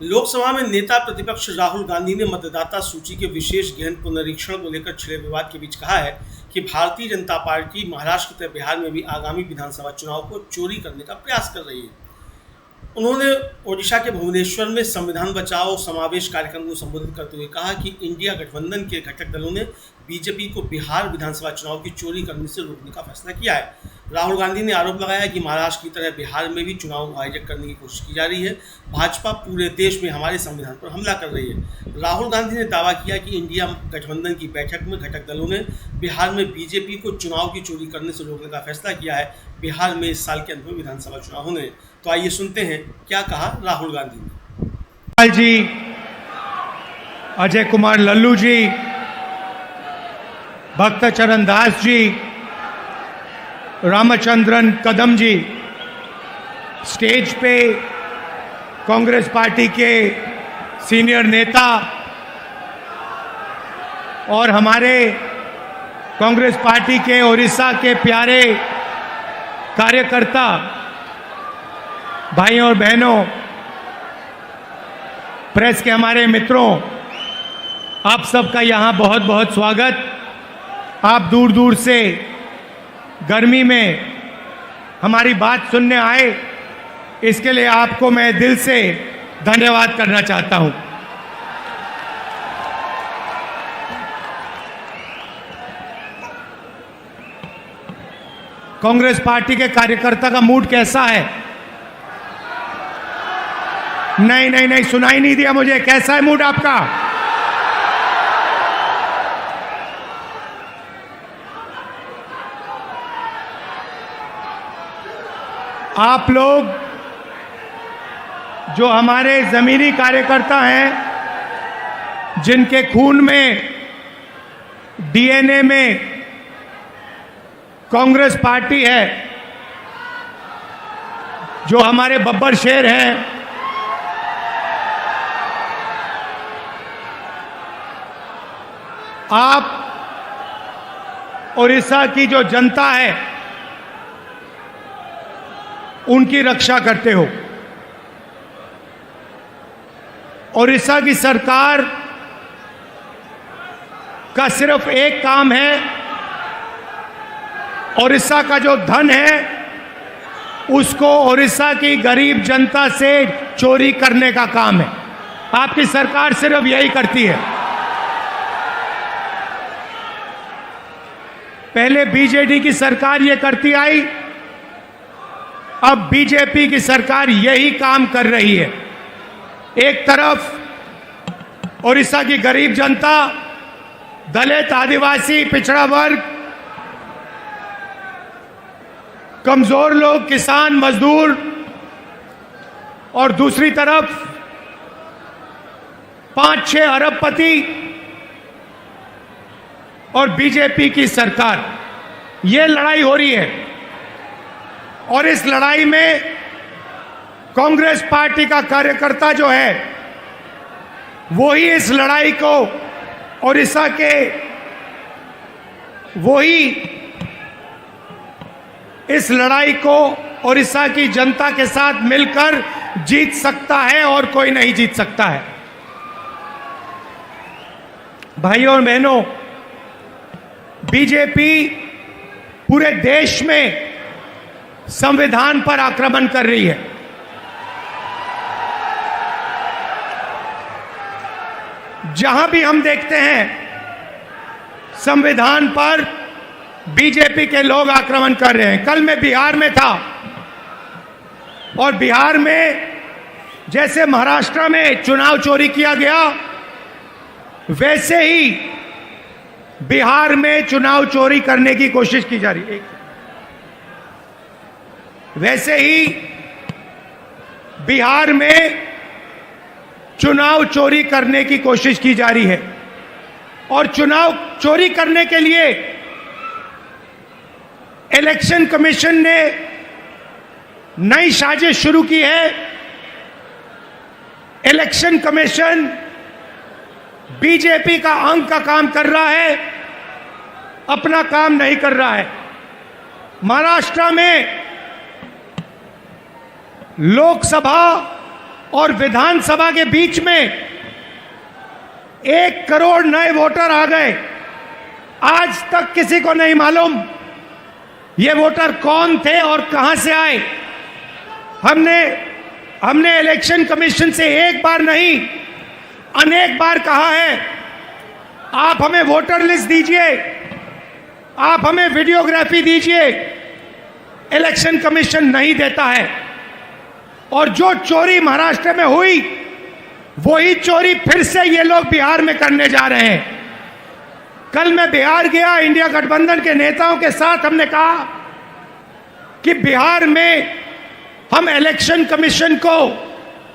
लोकसभा में नेता प्रतिपक्ष राहुल गांधी ने मतदाता सूची के विशेष गहन पुनरीक्षण को लेकर छिड़े विवाद के बीच कहा है कि भारतीय जनता पार्टी महाराष्ट्र की तरह बिहार में भी आगामी विधानसभा चुनाव को चोरी करने का प्रयास कर रही है। उन्होंने ओडिशा के भुवनेश्वर में संविधान बचाओ समावेश कार्यक्रम को संबोधित करते हुए कहा कि इंडिया गठबंधन के घटक दलों ने बीजेपी को बिहार विधानसभा चुनाव की चोरी करने से रोकने का फैसला किया है। राहुल गांधी ने आरोप लगाया कि महाराष्ट्र की तरह बिहार में भी चुनाव आयोजित करने की कोशिश की जा रही है। भाजपा पूरे देश में हमारे संविधान पर हमला कर रही है। राहुल गांधी ने दावा किया कि इंडिया गठबंधन की बैठक में घटक दलों ने बिहार में बीजेपी को चुनाव की चोरी करने से रोकने का फैसला किया है। बिहार में इस साल के अंत में विधानसभा चुनाव होने। तो आइए सुनते हैं क्या कहा राहुल गांधी ने। जी, अजय कुमार लल्लू जी, भक्त चरण दास जी, रामचंद्रन कदम जी, स्टेज पे कांग्रेस पार्टी के सीनियर नेता और हमारे कांग्रेस पार्टी के उड़ीसा के प्यारे कार्यकर्ता भाइयों और बहनों, प्रेस के हमारे मित्रों, आप सबका यहाँ बहुत बहुत स्वागत। आप दूर दूर से गर्मी में हमारी बात सुनने आए, इसके लिए आपको मैं दिल से धन्यवाद करना चाहता हूँ। कांग्रेस पार्टी के कार्यकर्ता का मूड कैसा है? नहीं, सुनाई नहीं दिया मुझे। कैसा है मूड आपका? आप लोग जो हमारे जमीनी कार्यकर्ता हैं, जिनके खून में, डीएनए में कांग्रेस पार्टी है, जो हमारे बब्बर शेर हैं, आप उड़ीसा की जो जनता है उनकी रक्षा करते हो। उड़ीसा की सरकार का सिर्फ एक काम है, उड़ीसा का जो धन है उसको उड़ीसा की गरीब जनता से चोरी करने का काम है। आपकी सरकार सिर्फ यही करती है। पहले बीजेडी की सरकार ये करती आई, अब बीजेपी की सरकार यही काम कर रही है। एक तरफ उड़ीसा की गरीब जनता, दलित, आदिवासी, पिछड़ा वर्ग, कमजोर लोग, किसान, मजदूर, और दूसरी तरफ 5-6 अरबपति और बीजेपी की सरकार। ये लड़ाई हो रही है और इस लड़ाई में कांग्रेस पार्टी का कार्यकर्ता जो है वही इस लड़ाई को उड़ीसा के, वही इस लड़ाई को उड़ीसा की जनता के साथ मिलकर जीत सकता है और कोई नहीं जीत सकता है। भाइयों और बहनों, बीजेपी पूरे देश में संविधान पर आक्रमण कर रही है। जहां भी हम देखते हैं संविधान पर बीजेपी के लोग आक्रमण कर रहे हैं। कल मैं बिहार में था और बिहार में जैसे महाराष्ट्र में चुनाव चोरी किया गया, वैसे ही बिहार में चुनाव चोरी करने की कोशिश की जा रही है। वैसे ही बिहार में चुनाव चोरी करने की कोशिश की जा रही है और चुनाव चोरी करने के लिए इलेक्शन कमीशन ने नई साजिश शुरू की है। इलेक्शन कमीशन बीजेपी का अंग का काम कर रहा है, अपना काम नहीं कर रहा है। महाराष्ट्र में लोकसभा और विधानसभा के बीच में 1 करोड़ नए वोटर आ गए। आज तक किसी को नहीं मालूम ये वोटर कौन थे और कहां से आए। हमने इलेक्शन कमीशन से एक बार नहीं अनेक बार कहा है, आप हमें वोटर लिस्ट दीजिए, आप हमें वीडियोग्राफी दीजिए। इलेक्शन कमीशन नहीं देता है और जो चोरी महाराष्ट्र में हुई वही चोरी फिर से ये लोग बिहार में करने जा रहे हैं। कल मैं बिहार गया, इंडिया गठबंधन के नेताओं के साथ हमने कहा कि बिहार में हम इलेक्शन कमीशन को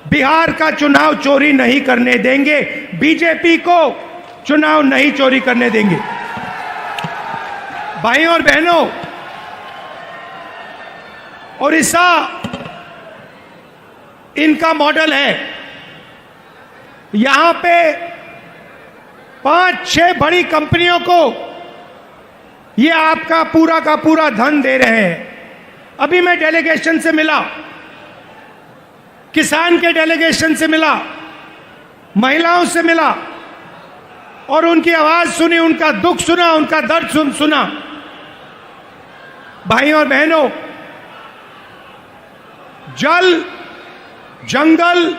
बिहार का चुनाव चोरी नहीं करने देंगे, बीजेपी को चुनाव नहीं चोरी करने देंगे। भाइयों और बहनों, उड़ीसा इनका मॉडल है। यहां पे 5-6 बड़ी कंपनियों को ये आपका पूरा का पूरा धन दे रहे हैं। अभी मैं डेलीगेशन से मिला, किसान के डेलीगेशन से मिला, महिलाओं से मिला और उनकी आवाज सुनी, उनका दुख सुना, उनका दर्द सुना। भाइयों और बहनों, जल, जंगल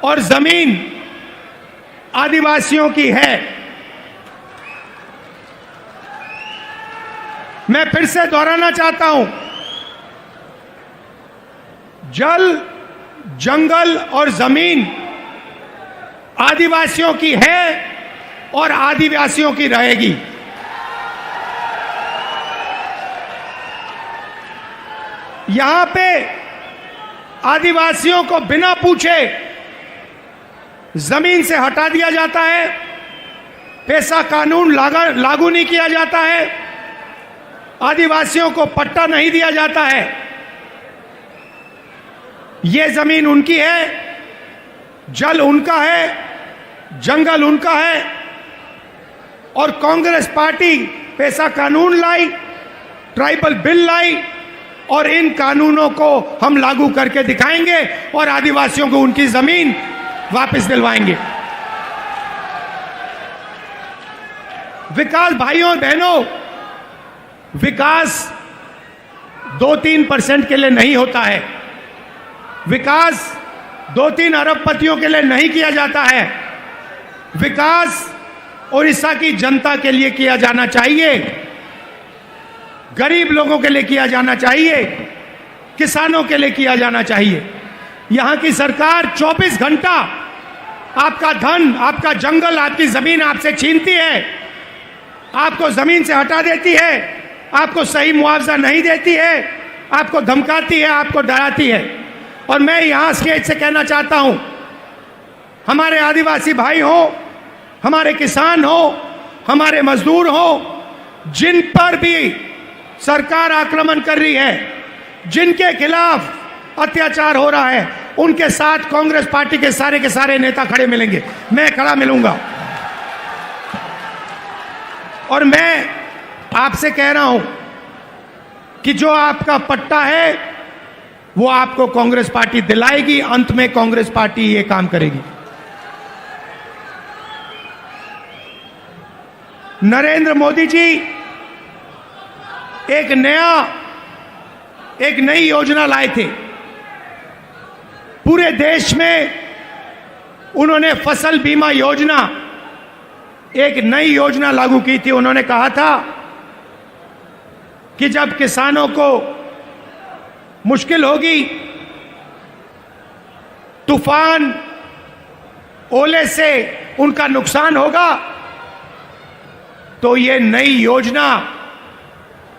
और जमीन आदिवासियों की है। मैं फिर से दोहराना चाहता हूं, जल, जंगल और जमीन आदिवासियों की है और आदिवासियों की रहेगी। यहां पे आदिवासियों को बिना पूछे जमीन से हटा दिया जाता है, पैसा कानून लागू नहीं किया जाता है, आदिवासियों को पट्टा नहीं दिया जाता है। ये जमीन उनकी है, जल उनका है, जंगल उनका है और कांग्रेस पार्टी पैसा कानून लाई, ट्राइबल बिल लाई और इन कानूनों को हम लागू करके दिखाएंगे और आदिवासियों को उनकी जमीन वापस दिलवाएंगे। विकास, भाइयों और बहनों, विकास 2-3% के लिए नहीं होता है। विकास 2-3 अरबपतियों के लिए नहीं किया जाता है। विकास उड़ीसा की जनता के लिए किया जाना चाहिए, गरीब लोगों के लिए किया जाना चाहिए, किसानों के लिए किया जाना चाहिए। यहां की सरकार 24 घंटा आपका धन, आपका जंगल, आपकी जमीन आपसे छीनती है, आपको जमीन से हटा देती है, आपको सही मुआवजा नहीं देती है, आपको धमकाती है, आपको डराती है। और मैं यहां स्टेज से कहना चाहता हूं, हमारे आदिवासी भाई हो, हमारे किसान हो, हमारे मजदूर हो, जिन पर भी सरकार आक्रमण कर रही है, जिनके खिलाफ अत्याचार हो रहा है, उनके साथ कांग्रेस पार्टी के सारे नेता खड़े मिलेंगे। मैं खड़ा मिलूंगा और मैं आपसे कह रहा हूं कि जो आपका पट्टा है वो आपको कांग्रेस पार्टी दिलाएगी। अंत में कांग्रेस पार्टी ये काम करेगी। नरेंद्र मोदी जी एक नई योजना लाए थे। पूरे देश में उन्होंने फसल बीमा योजना, एक नई योजना लागू की थी। उन्होंने कहा था कि जब किसानों को मुश्किल होगी, तूफान, ओले से उनका नुकसान होगा, तो ये नई योजना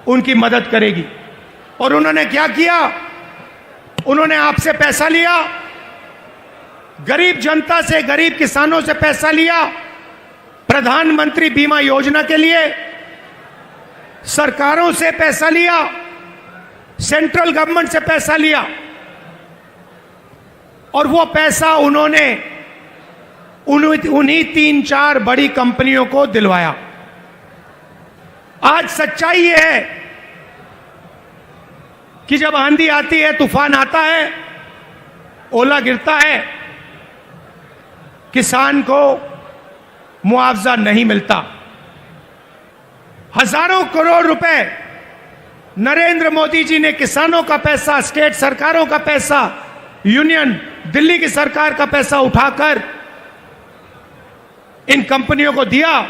उनकी मदद करेगी। और उन्होंने क्या किया? उन्होंने आपसे पैसा लिया, गरीब जनता से, गरीब किसानों से पैसा लिया, प्रधानमंत्री बीमा योजना के लिए सरकारों से पैसा लिया, सेंट्रल गवर्नमेंट से पैसा लिया और वो पैसा उन्होंने उन्हीं 3-4 बड़ी कंपनियों को दिलवाया। आज सच्चाई ये है कि जब आंधी आती है, तूफान आता है, ओला गिरता है, किसान को मुआवजा नहीं मिलता। हजारों करोड़ रुपए नरेंद्र मोदी जी ने किसानों का पैसा, स्टेट सरकारों का पैसा, यूनियन दिल्ली की सरकार का पैसा उठाकर इन कंपनियों को दिया,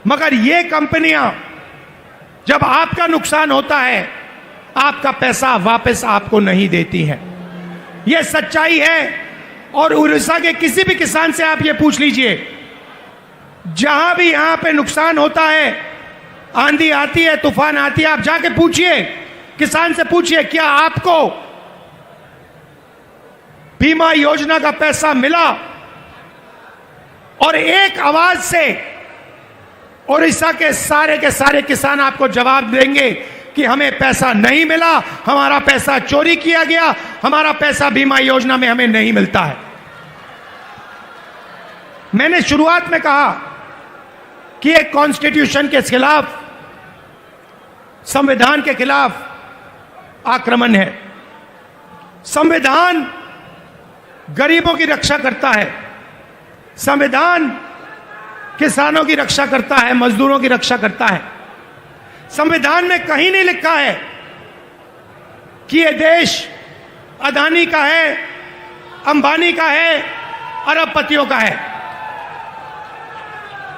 मगर ये कंपनियां जब आपका नुकसान होता है आपका पैसा वापस आपको नहीं देती हैं। यह सच्चाई है। और उड़ीसा के किसी भी किसान से आप ये पूछ लीजिए, जहां भी यहां पे नुकसान होता है, आंधी आती है, तूफान आती है, आप जाके पूछिए, किसान से पूछिए, क्या आपको बीमा योजना का पैसा मिला? और एक आवाज से उड़ीसा के सारे किसान आपको जवाब देंगे कि हमें पैसा नहीं मिला, हमारा पैसा चोरी किया गया, हमारा पैसा बीमा योजना में हमें नहीं मिलता है। मैंने शुरुआत में कहा कि एक कॉन्स्टिट्यूशन के खिलाफ, संविधान के खिलाफ आक्रमण है। संविधान गरीबों की रक्षा करता है, संविधान किसानों की रक्षा करता है, मजदूरों की रक्षा करता है। संविधान में कहीं नहीं लिखा है कि यह देश अदानी का है, अंबानी का है, अरबपतियों का है।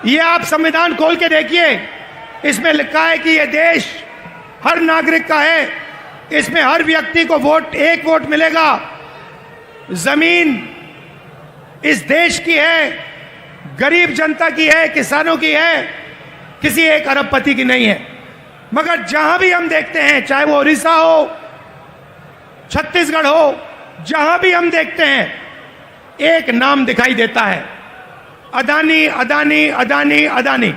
यह आप संविधान खोल के देखिए, इसमें लिखा है कि यह देश हर नागरिक का है, इसमें हर व्यक्ति को वोट, एक वोट मिलेगा। जमीन इस देश की है, गरीब जनता की है, किसानों की है, किसी एक अरबपति की नहीं है। मगर जहां भी हम देखते हैं, चाहे वो उड़ीसा हो, छत्तीसगढ़ हो, जहां भी हम देखते हैं, एक नाम दिखाई देता है, अदानी, अदानी, अदानी, अदानी।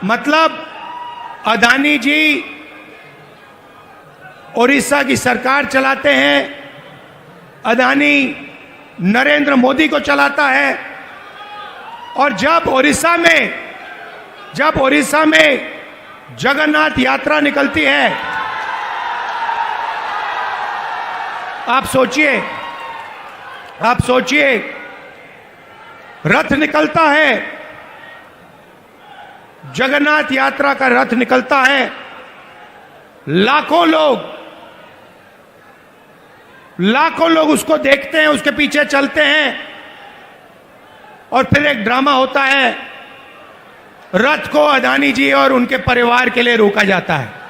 मतलब अदानी जी उड़ीसा की सरकार चलाते हैं, अदानी नरेंद्र मोदी को चलाता है। और जब उड़ीसा में जगन्नाथ यात्रा निकलती है, आप सोचिए, रथ निकलता है, जगन्नाथ यात्रा का रथ निकलता है, लाखों लोग उसको देखते हैं, उसके पीछे चलते हैं, और फिर एक ड्रामा होता है, रथ को अदानी जी और उनके परिवार के लिए रोका जाता है।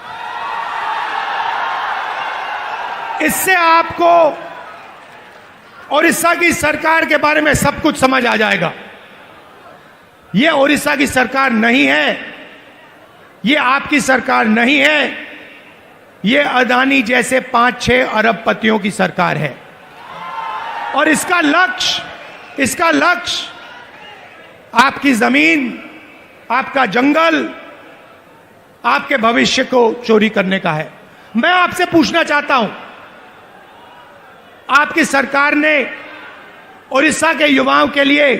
इससे आपको उड़ीसा की सरकार के बारे में सब कुछ समझ आ जाएगा। यह उड़ीसा की सरकार नहीं है, यह आपकी सरकार नहीं है, यह अदानी जैसे 5-6 अरबपतियों की सरकार है। और इसका लक्ष्य आपकी जमीन, आपका जंगल, आपके भविष्य को चोरी करने का है। मैं आपसे पूछना चाहता हूं, आपकी सरकार ने उड़ीसा के युवाओं के लिए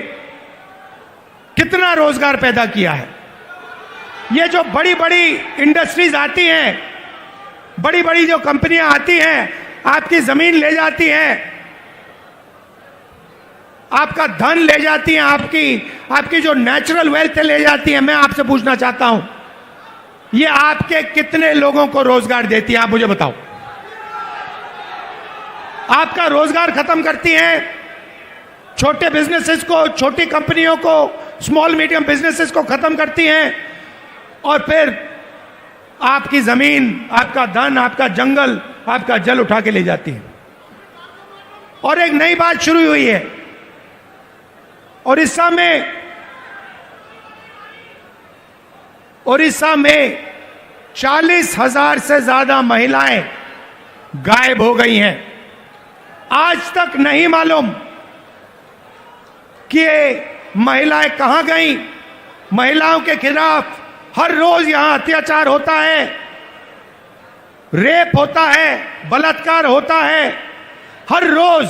कितना रोजगार पैदा किया है? ये जो बड़ी बड़ी इंडस्ट्रीज आती हैं, बड़ी बड़ी जो कंपनियां आती हैं, आपकी जमीन ले जाती हैं, आपका धन ले जाती हैं, आपकी जो नेचुरल वेल्थ ले जाती हैं। मैं आपसे पूछना चाहता हूं, ये आपके कितने लोगों को रोजगार देती है? आप मुझे बताओ। आपका रोजगार खत्म करती हैं, छोटे बिजनेसेस को, छोटी कंपनियों को, स्मॉल मीडियम बिजनेसेस को खत्म करती हैं, और फिर आपकी जमीन, आपका धन, आपका जंगल, आपका जल उठा के ले जाती हैं। और एक नई बात शुरू हुई है उड़ीसा में 40,000 से ज्यादा महिलाएं गायब हो गई हैं। आज तक नहीं मालूम कि ये महिलाएं कहां गई। महिलाओं के खिलाफ हर रोज यहां अत्याचार होता है, रेप होता है, बलात्कार होता है। हर रोज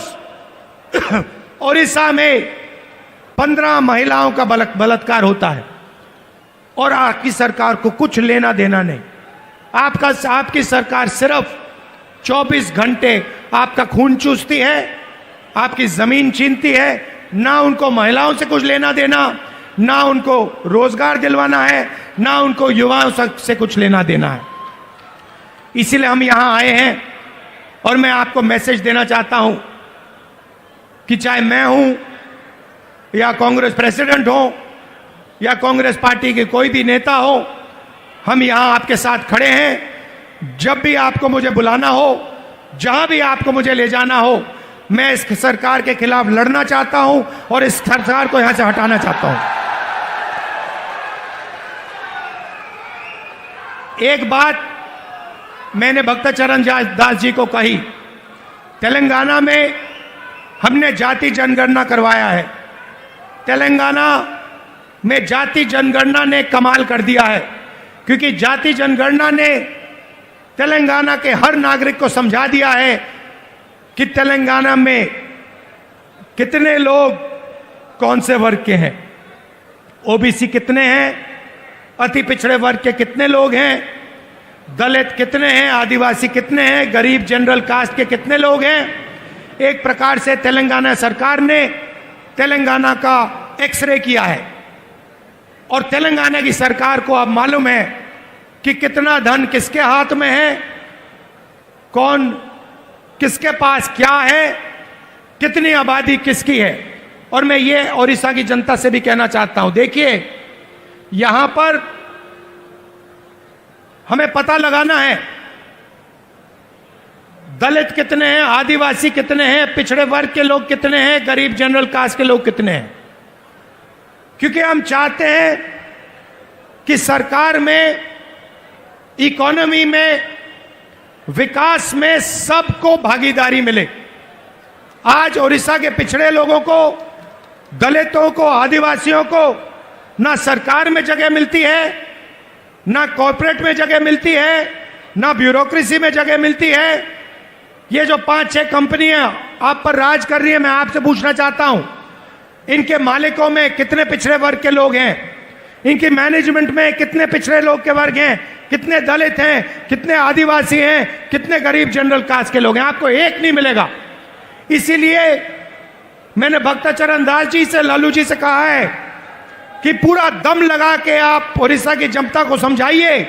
उड़ीसा में 15 महिलाओं का बलात्कार होता है, और आपकी सरकार को कुछ लेना देना नहीं। आपकी सरकार सिर्फ 24 घंटे आपका खून चूसती है, आपकी जमीन छीनती है। ना उनको महिलाओं से कुछ लेना देना, ना उनको रोजगार दिलवाना है, ना उनको युवाओं से कुछ लेना देना है। इसीलिए हम यहां आए हैं और मैं आपको मैसेज देना चाहता हूं कि चाहे मैं हूं या कांग्रेस प्रेसिडेंट हो या कांग्रेस पार्टी के कोई भी नेता हो, हम यहां आपके साथ खड़े हैं। जब भी आपको मुझे बुलाना हो, जहां भी आपको मुझे ले जाना हो, मैं इस सरकार के खिलाफ लड़ना चाहता हूं और इस सरकार को यहां से हटाना चाहता हूं। एक बात मैंने भक्तचरण दास जी को कही, तेलंगाना में हमने जाति जनगणना करवाया है। तेलंगाना में जाति जनगणना ने कमाल कर दिया है, क्योंकि जाति जनगणना ने तेलंगाना के हर नागरिक को समझा दिया है कि तेलंगाना में कितने लोग कौन से वर्ग के हैं, ओबीसी कितने हैं, अति पिछड़े वर्ग के कितने लोग हैं, दलित कितने हैं, आदिवासी कितने हैं, गरीब जनरल कास्ट के कितने लोग हैं। एक प्रकार से तेलंगाना सरकार ने तेलंगाना का एक्सरे किया है और तेलंगाना की सरकार को अब मालूम है कि कितना धन किसके हाथ में है, कौन किसके पास क्या है, कितनी आबादी किसकी है। और मैं ये ओडिशा की जनता से भी कहना चाहता हूं, देखिए यहां पर हमें पता लगाना है दलित कितने हैं, आदिवासी कितने हैं, पिछड़े वर्ग के लोग कितने हैं, गरीब जनरल कास्ट के लोग कितने हैं। क्योंकि हम चाहते हैं कि सरकार में, इकोनॉमी में, विकास में सबको भागीदारी मिले। आज ओडिशा के पिछड़े लोगों को, दलितों को, आदिवासियों को ना सरकार में जगह मिलती है, ना कॉर्पोरेट में जगह मिलती है, ना ब्यूरोक्रेसी में जगह मिलती है। ये जो 5-6 कंपनियां आप पर राज कर रही है, मैं आपसे पूछना चाहता हूं, इनके मालिकों में कितने पिछड़े वर्ग के लोग हैं, इनकी मैनेजमेंट में कितने पिछड़े लोग के वर्ग हैं, कितने दलित हैं, कितने आदिवासी हैं, कितने गरीब जनरल कास्ट के लोग हैं। आपको एक नहीं मिलेगा। इसीलिए मैंने भक्तचरण दास जी से, लालू जी से कहा है कि पूरा दम लगा के आप ओडिशा की जनता को समझाइए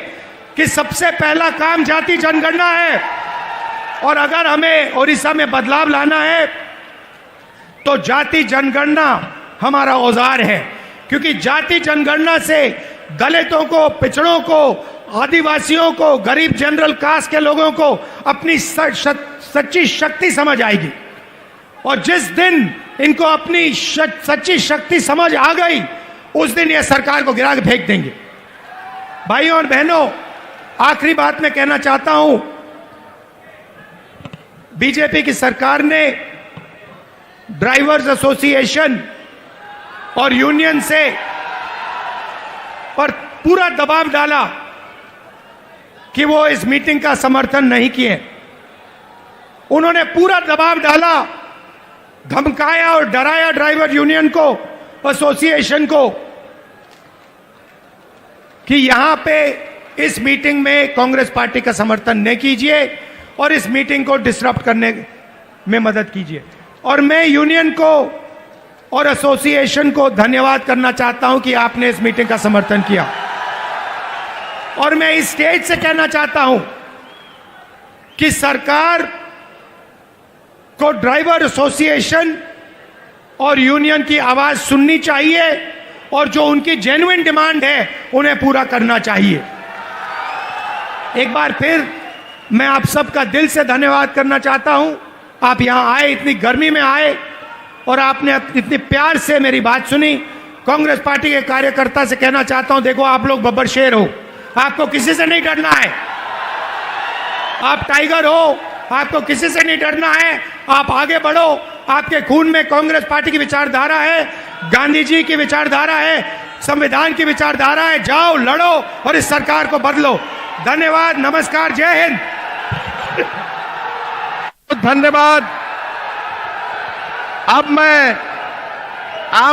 कि सबसे पहला काम जाति जनगणना है, और अगर हमें ओडिशा में बदलाव लाना है तो जाति जनगणना हमारा औजार है। क्योंकि जाति जनगणना से दलितों को, पिछड़ों को, आदिवासियों को, गरीब जनरल कास्ट के लोगों को अपनी सच्ची शक्ति समझ आएगी। और जिस दिन इनको अपनी सच्ची शक्ति समझ आ गई, उस दिन ये सरकार को गिरा के फेंक देंगे। भाइयों और बहनों, आखिरी बात मैं कहना चाहता हूं, बीजेपी की सरकार ने ड्राइवर्स एसोसिएशन और यूनियन से पर पूरा दबाव डाला कि वो इस मीटिंग का समर्थन नहीं किए। उन्होंने पूरा दबाव डाला, धमकाया और डराया ड्राइवर यूनियन को, एसोसिएशन को, कि यहां पे इस मीटिंग में कांग्रेस पार्टी का समर्थन नहीं कीजिए और इस मीटिंग को डिसरप्ट करने में मदद कीजिए। और मैं यूनियन को और एसोसिएशन को धन्यवाद करना चाहता हूं कि आपने इस मीटिंग का समर्थन किया। और मैं इस स्टेज से कहना चाहता हूं कि सरकार को ड्राइवर एसोसिएशन और यूनियन की आवाज सुननी चाहिए और जो उनकी जेन्युइन डिमांड है उन्हें पूरा करना चाहिए। एक बार फिर मैं आप सबका दिल से धन्यवाद करना चाहता हूं। आप यहां आए, इतनी गर्मी में आए और आपने इतनी प्यार से मेरी बात सुनी। कांग्रेस पार्टी के कार्यकर्ता से कहना चाहता हूं, देखो आप लोग बब्बर शेर हो, आपको किसी से नहीं डरना है। आप टाइगर हो, आपको किसी से नहीं डरना है। आप आगे बढ़ो, आपके खून में कांग्रेस पार्टी की विचारधारा है, गांधी जी की विचारधारा है, संविधान की विचारधारा है। जाओ, लड़ो और इस सरकार को बदलो। धन्यवाद, नमस्कार, जय हिंद। धन्यवाद। अब मैं